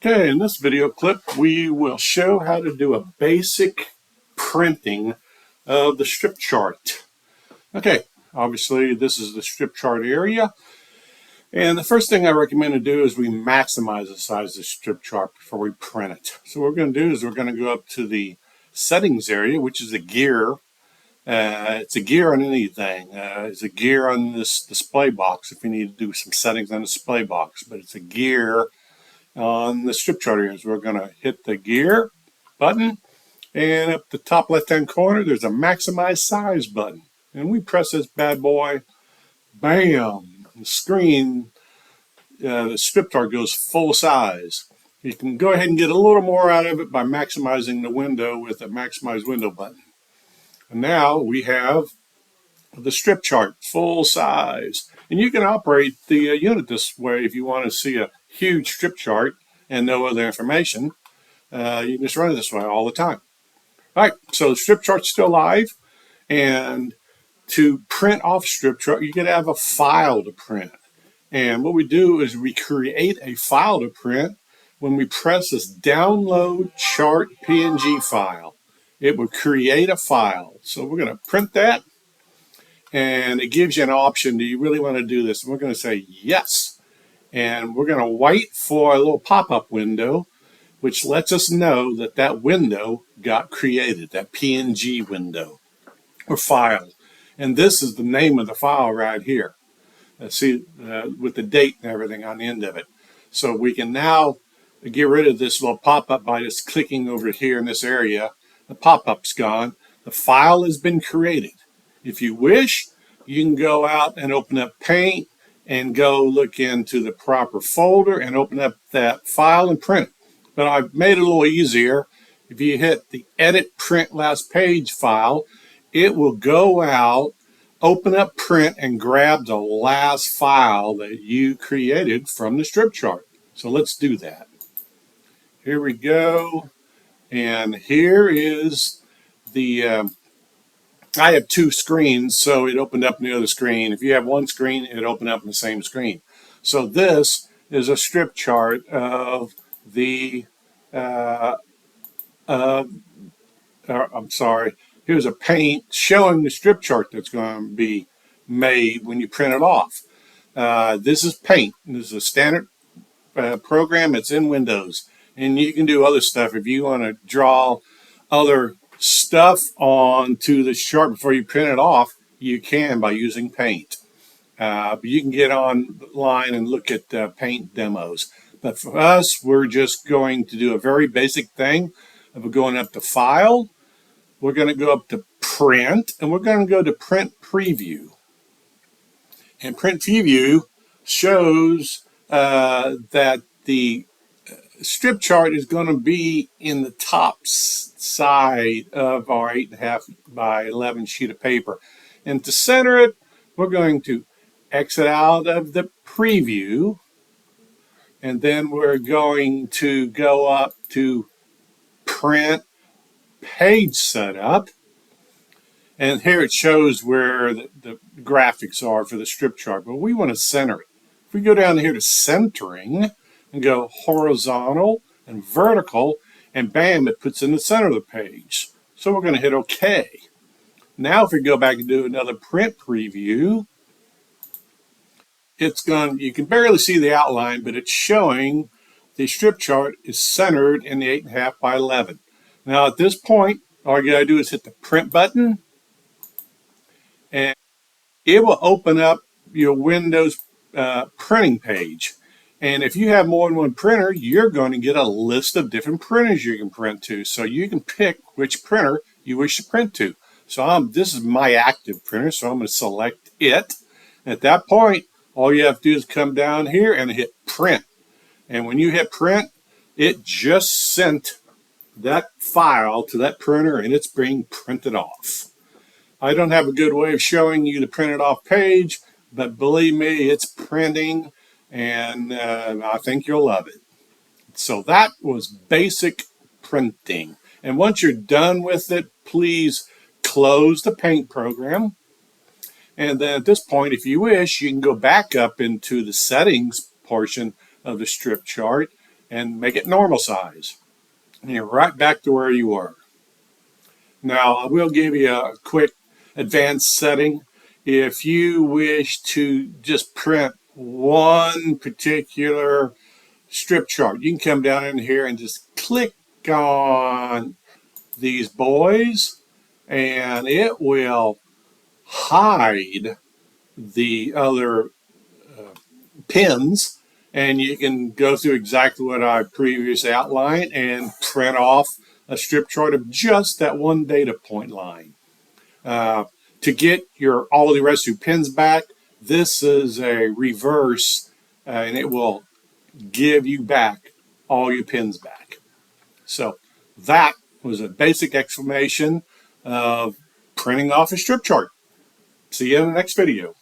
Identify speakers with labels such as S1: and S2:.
S1: Okay, in this video clip, we will show how to do a basic printing of the strip chart. Okay, obviously this is the strip chart area. And the first thing I recommend to do is we maximize the size of the strip chart before we print it. So what we're going to do is we're going to go up to the settings area, which is a gear. It's a gear on anything. It's a gear on this display box if you need to do some settings on the display box. But it's a gear on the strip chart areas. We're going to hit the gear button, and up the top left hand corner there's a maximize size button, and we press this bad boy. Bam, the screen, the strip chart goes full size. You can go ahead and get a little more out of it by maximizing the window with the maximize window button. And now we have the strip chart full size, and you can operate the unit this way if you want to see a huge strip chart and no other information. You can just run it this way all the time. All right, so the strip chart's still live, and to print off strip chart, you gotta have a file to print. And what we do is we create a file to print when we press this download chart PNG file. It will create a file. So we're gonna print that, and it gives you an option. Do you really want to do this? And we're going to say yes. And we're going to wait for a little pop-up window, which lets us know that that window got created, that PNG window or file. And this is the name of the file right here. See, with the date and everything on the end of it. So we can now get rid of this little pop-up by just clicking over here in this area. The pop-up's gone. The file has been created. If you wish, you can go out and open up Paint and go look into the proper folder and open up that file and print it. But I've made it a little easier. If you hit the Edit Print Last Page file, it will go out, open up Print, and grab the last file that you created from the strip chart. So let's do that. Here we go. And here is the... I have two screens, so it opened up in the other screen. If you have one screen, it opened up in the same screen. So this is a strip chart of the, I'm sorry, here's a paint showing the strip chart that's going to be made when you print it off. This is Paint. This is a standard program. It's in Windows. And you can do other stuff if you want to draw other stuff onto the chart before you print it off. You can by using Paint. But you can get online and look at Paint demos. But for us, we're just going to do a very basic thing of going up to File. We're going to go up to Print, and we're going to go to Print Preview. And Print Preview shows that the strip chart is going to be in the top side of our 8.5 by 11 sheet of paper. And to center it, we're going to exit out of the preview, and then we're going to go up to Print Page Setup. And here it shows where the graphics are for the strip chart, but we want to center it. If we go down here to Centering, and go horizontal and vertical, and bam, it puts in the center of the page. So we're going to hit OK. Now if we go back and do another print preview, you can barely see the outline, but it's showing the strip chart is centered in the 8.5 by 11. Now at this point, all you got to do is hit the print button, and it will open up your Windows printing page. And if you have more than one printer, you're going to get a list of different printers you can print to. So you can pick which printer you wish to print to. So this is my active printer, so I'm going to select it. At that point, all you have to do is come down here and hit Print. And when you hit Print, it just sent that file to that printer, and it's being printed off. I don't have a good way of showing you the printed off page, but believe me, it's printing. And I think you'll love it. So that was basic printing. And once you're done with it, please close the Paint program. And then at this point, if you wish, you can go back up into the settings portion of the strip chart and make it normal size. And you're right back to where you were. Now, I will give you a quick advanced setting. If you wish to just print one particular strip chart, you can come down in here and just click on these boys, and it will hide the other pins, and you can go through exactly what I previously outlined and print off a strip chart of just that one data point line. To get your all of the rest of your pins back, this is a reverse, and it will give you back all your pins back. So that was a basic explanation of printing off a strip chart. See you in the next video.